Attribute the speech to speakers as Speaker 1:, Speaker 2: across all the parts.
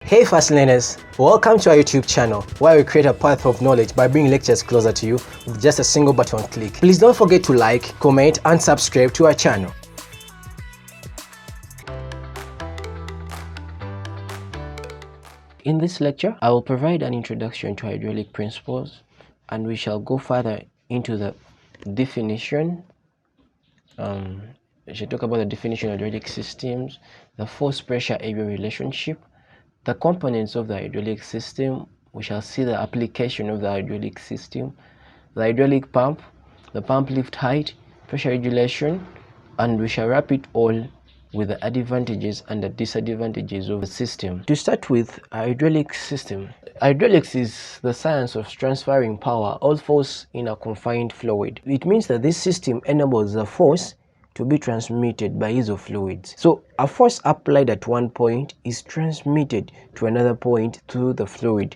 Speaker 1: Hey fast learners, welcome to our YouTube channel where we create a path of knowledge by bringing lectures closer to you with just a single button click. Please don't forget to like, comment and subscribe to our channel. In this lecture, I will provide an introduction to hydraulic principles and we shall go further into the definition. We shall talk about the definition of hydraulic systems, the force pressure area relationship, the components of the hydraulic system. We shall see the application of the hydraulic system, the hydraulic pump, the pump lift height, pressure regulation, and we shall wrap it all with the advantages and the disadvantages of the system. To start with, a hydraulic system. Hydraulics is the science of transferring power or force in a confined fluid. It means that this system enables the force to be transmitted by use of fluids. So a force applied at one point is transmitted to another point through the fluid,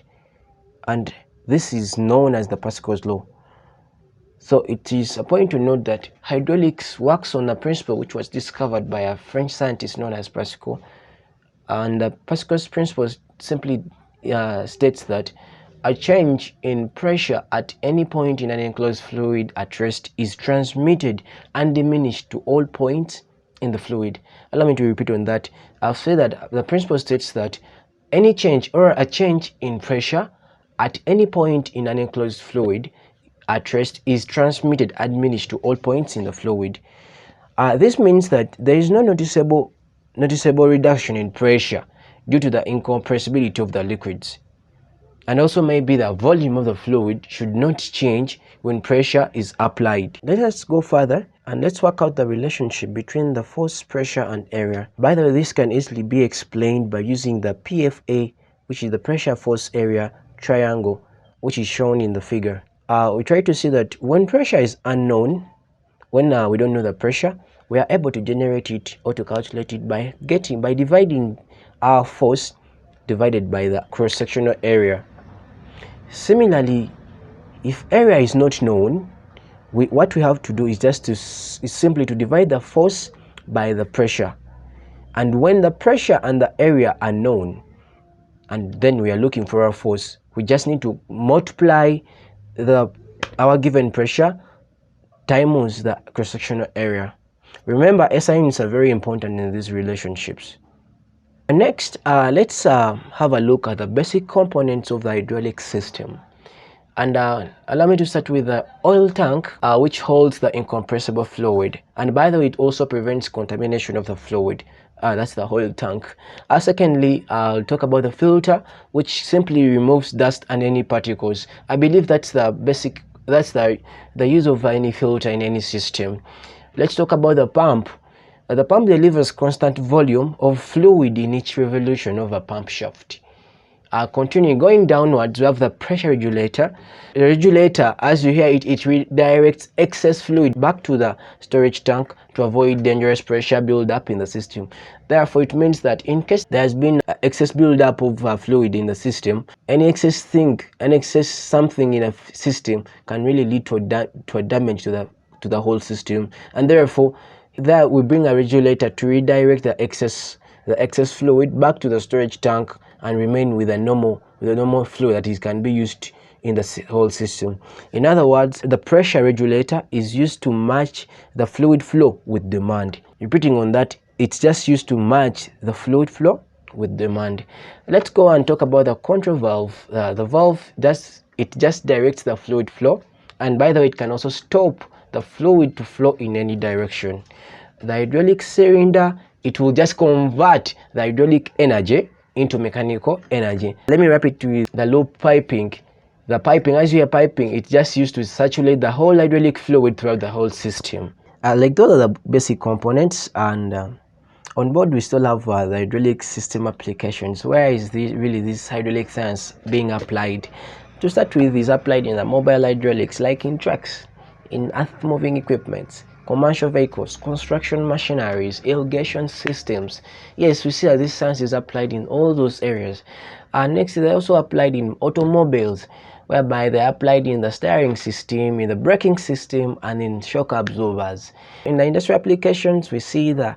Speaker 1: and this is known as the Pascal's law. So it is a point to note that hydraulics works on a principle which was discovered by a French scientist known as Pascal, and the Pascal's principle simply states that a change in pressure at any point in an enclosed fluid at rest is transmitted undiminished to all points in the fluid. Allow me to repeat on that. I'll say that the principle states that any change or a change in pressure at any point in an enclosed fluid at rest is transmitted undiminished to all points in the fluid. This means that there is no noticeable reduction in pressure due to the incompressibility of the liquids. And also maybe the volume of the fluid should not change when pressure is applied. Let us go further and let's work out the relationship between the force, pressure and area. By the way, this can easily be explained by using the PFA, which is the pressure force area triangle, which is shown in the figure. We try to see that when pressure is unknown, when we don't know the pressure, we are able to generate it or to calculate it by dividing our force divided by the cross-sectional area. Similarly, if area is not known, what we have to do is simply to divide the force by the pressure. And when the pressure and the area are known, and then we are looking for our force, we just need to multiply our given pressure times the cross-sectional area. Remember, SI units are very important in these relationships. Next, let's have a look at the basic components of the hydraulic system. And allow me to start with the oil tank, which holds the incompressible fluid. And by the way, it also prevents contamination of the fluid. That's the oil tank. Secondly, I'll talk about the filter, which simply removes dust and any particles. I believe that's the basic, that's the use of any filter in any system. Let's talk about the pump. The pump delivers constant volume of fluid in each revolution of a pump shaft. Continuing going downwards, we have the pressure regulator. The regulator, as you hear it, it redirects excess fluid back to the storage tank to avoid dangerous pressure build-up in the system. Therefore, it means that in case there has been excess build-up of fluid in the system, any excess something in a system can really lead to a damage to the whole system, and therefore there we bring a regulator to redirect the excess fluid back to the storage tank and remain with a normal fluid that can be used in the whole system. In other words, the pressure regulator is used to match the fluid flow with demand. Repeating on that, it's just used to match the fluid flow with demand. Let's go and talk about the control valve. The valve just directs the fluid flow, and by the way, it can also stop the fluid to flow in any direction. The hydraulic cylinder, it will just convert the hydraulic energy into mechanical energy. Let me wrap it with the loop piping. The piping, as you hear piping, it's just used to saturate the whole hydraulic fluid throughout the whole system. Like those are the basic components, and on board we still have the hydraulic system applications. Where is this hydraulic science being applied? To start with, is applied in the mobile hydraulics, like in trucks, in earth moving equipment, commercial vehicles, construction machineries, irrigation systems. Yes, we see that this science is applied in all those areas. Next, they're also applied in automobiles, whereby they're applied in the steering system, in the braking system, and in shock absorbers. In the industrial applications, we see the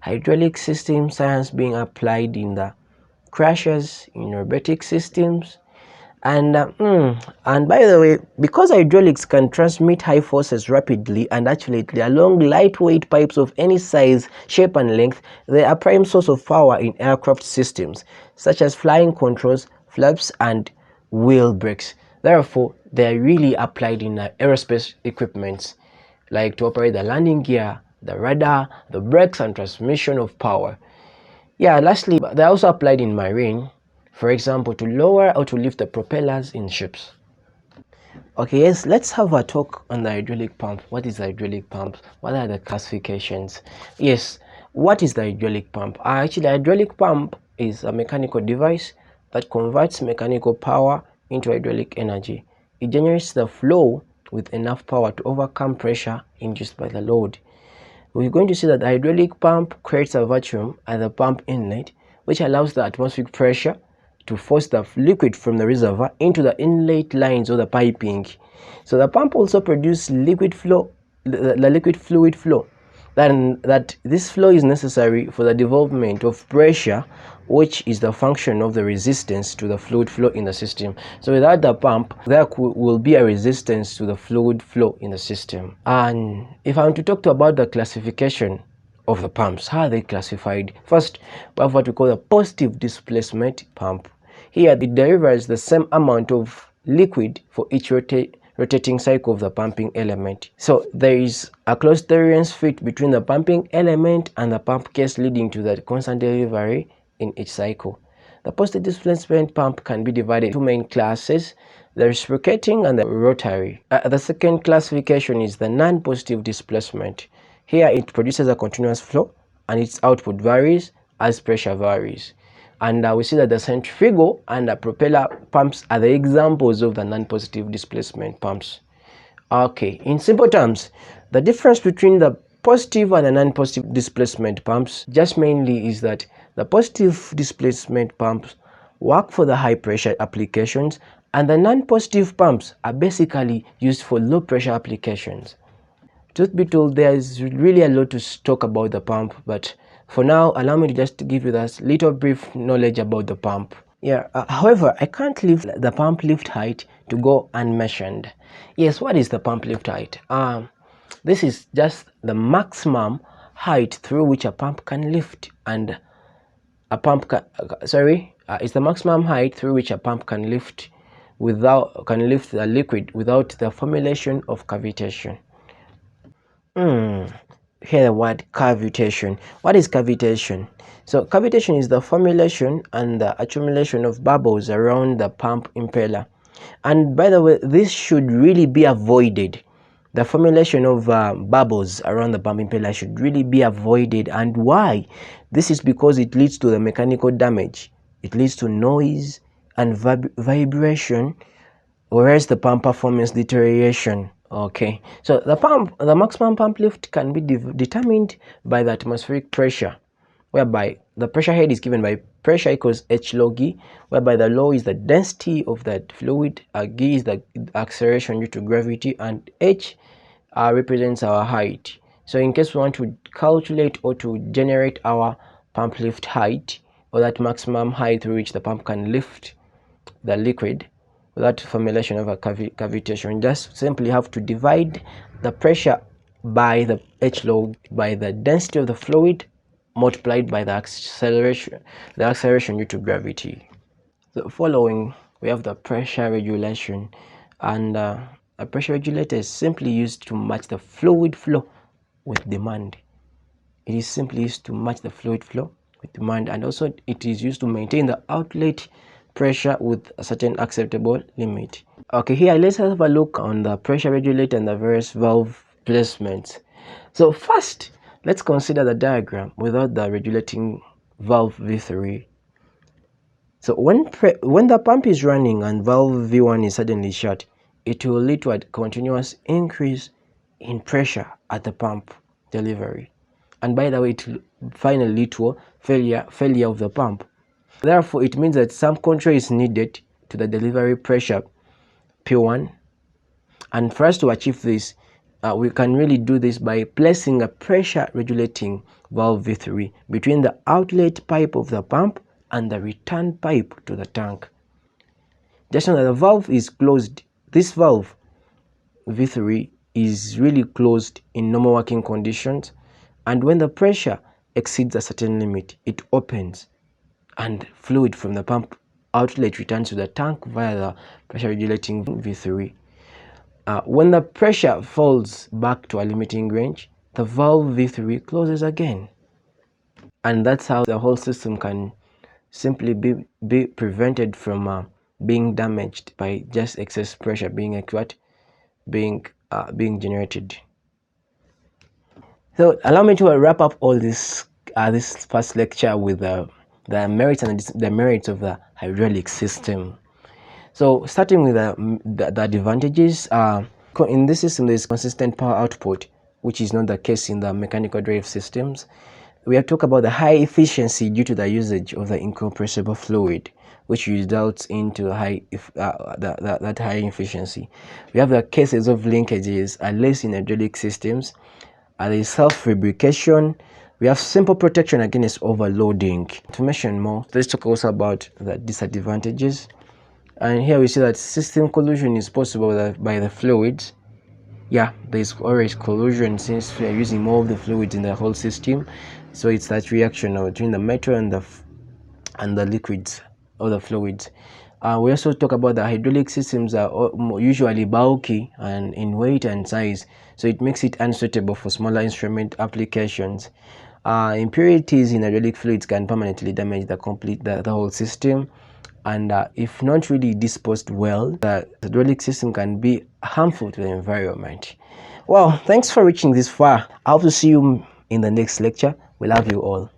Speaker 1: hydraulic system science being applied in the crashes in robotic systems. And by the way, because hydraulics can transmit high forces rapidly and accurately along lightweight pipes of any size, shape and length, they are prime source of power in aircraft systems such as flying controls, flaps and wheel brakes. Therefore, they are really applied in aerospace equipments like to operate the landing gear, the radar, the brakes and transmission of power. Yeah, lastly, they're also applied in marine, for example, to lower or to lift the propellers in ships. Okay, yes, let's have a talk on the hydraulic pump. What is the hydraulic pump? What are the classifications? Yes, what is the hydraulic pump? Actually, the hydraulic pump is a mechanical device that converts mechanical power into hydraulic energy. It generates the flow with enough power to overcome pressure induced by the load. We're going to see that the hydraulic pump creates a vacuum at the pump inlet, which allows the atmospheric pressure to force the liquid from the reservoir into the inlet lines or the piping. So the pump also produces liquid flow, the liquid fluid flow. Then that this flow is necessary for the development of pressure, which is the function of the resistance to the fluid flow in the system. So without the pump, there will be a resistance to the fluid flow in the system. And if I want to talk about the classification of the pumps, how are they classified? First, we have what we call the positive displacement pump. Here it delivers the same amount of liquid for each rotating cycle of the pumping element. So there is a close tolerance fit between the pumping element and the pump case, leading to the constant delivery in each cycle. The positive displacement pump can be divided into two main classes, the reciprocating and the rotary. The second classification is the non-positive displacement. Here it produces a continuous flow and its output varies as pressure varies. And we see that the centrifugal and the propeller pumps are the examples of the non-positive displacement pumps. Okay, in simple terms, the difference between the positive and the non-positive displacement pumps just mainly is that the positive displacement pumps work for the high pressure applications and the non-positive pumps are basically used for low pressure applications. Truth be told, there is really a lot to talk about the pump, but for now, allow me to just give you this little brief knowledge about the pump. Yeah, however, I can't leave the pump lift height to go unmentioned. Yes, what is the pump lift height? This is just the maximum height through which a pump can lift, and a pump it's the maximum height through which a pump can lift the liquid without the formulation of cavitation. Hear the word cavitation. What is cavitation? So cavitation is the formulation and the accumulation of bubbles around the pump impeller. And by the way, this should really be avoided. The formulation of bubbles around the pump impeller should really be avoided. And why? This is because it leads to the mechanical damage. It leads to noise and vibration, whereas the pump performance deterioration. Okay, so the maximum pump lift can be determined by the atmospheric pressure, whereby the pressure head is given by pressure equals H log E, whereby the low is the density of that fluid, G is the acceleration due to gravity, and H represents our height. So in case we want to calculate or to generate our pump lift height, or that maximum height through which the pump can lift the liquid, without formulation of a cavitation, just simply have to divide the pressure by the H log by the density of the fluid multiplied by the acceleration due to gravity. So following, we have the pressure regulation, and a pressure regulator is simply used to match the fluid flow with demand. It is simply used to match the fluid flow with demand, and also it is used to maintain the outlet pressure with a certain acceptable limit. Okay, here let's have a look on the pressure regulator and the various valve placements. So first, let's consider the diagram without the regulating valve V3. So when the pump is running and valve V1 is suddenly shut, it will lead to a continuous increase in pressure at the pump delivery. And by the way, it will finally lead to failure of the pump. Therefore, it means that some control is needed to the delivery pressure P1. And for us to achieve this, we can really do this by placing a pressure regulating valve V3 between the outlet pipe of the pump and the return pipe to the tank. Just know that the valve is closed. This valve V3 is really closed in normal working conditions, and when the pressure exceeds a certain limit, it opens and fluid from the pump outlet returns to the tank via the pressure regulating V3. When the pressure falls back to a limiting range, the valve V3 closes again. And that's how the whole system can simply be prevented from being damaged by just excess pressure being generated. So allow me to wrap up all this this first lecture with the merits and the demerits of the hydraulic system. So starting with the advantages, in this system there is consistent power output, which is not the case in the mechanical drive systems. We have talked about the high efficiency due to the usage of the incompressible fluid, which results into that high efficiency. We have the cases of linkages are less in hydraulic systems. There is self-lubrication. We have simple protection against overloading. To mention more, let's talk also about the disadvantages. And here we see that system collision is possible by the fluids. Yeah, there is always collision since we are using more of the fluids in the whole system. So it's that reaction between the metal and the liquids or the fluids. We also talk about the hydraulic systems are usually bulky and in weight and size, so it makes it unsuitable for smaller instrument applications. Impurities in hydraulic fluids can permanently damage the whole system, and if not really disposed well, the hydraulic system can be harmful to the environment. Well, thanks for reaching this far. I hope to see you in the next lecture. We love you all.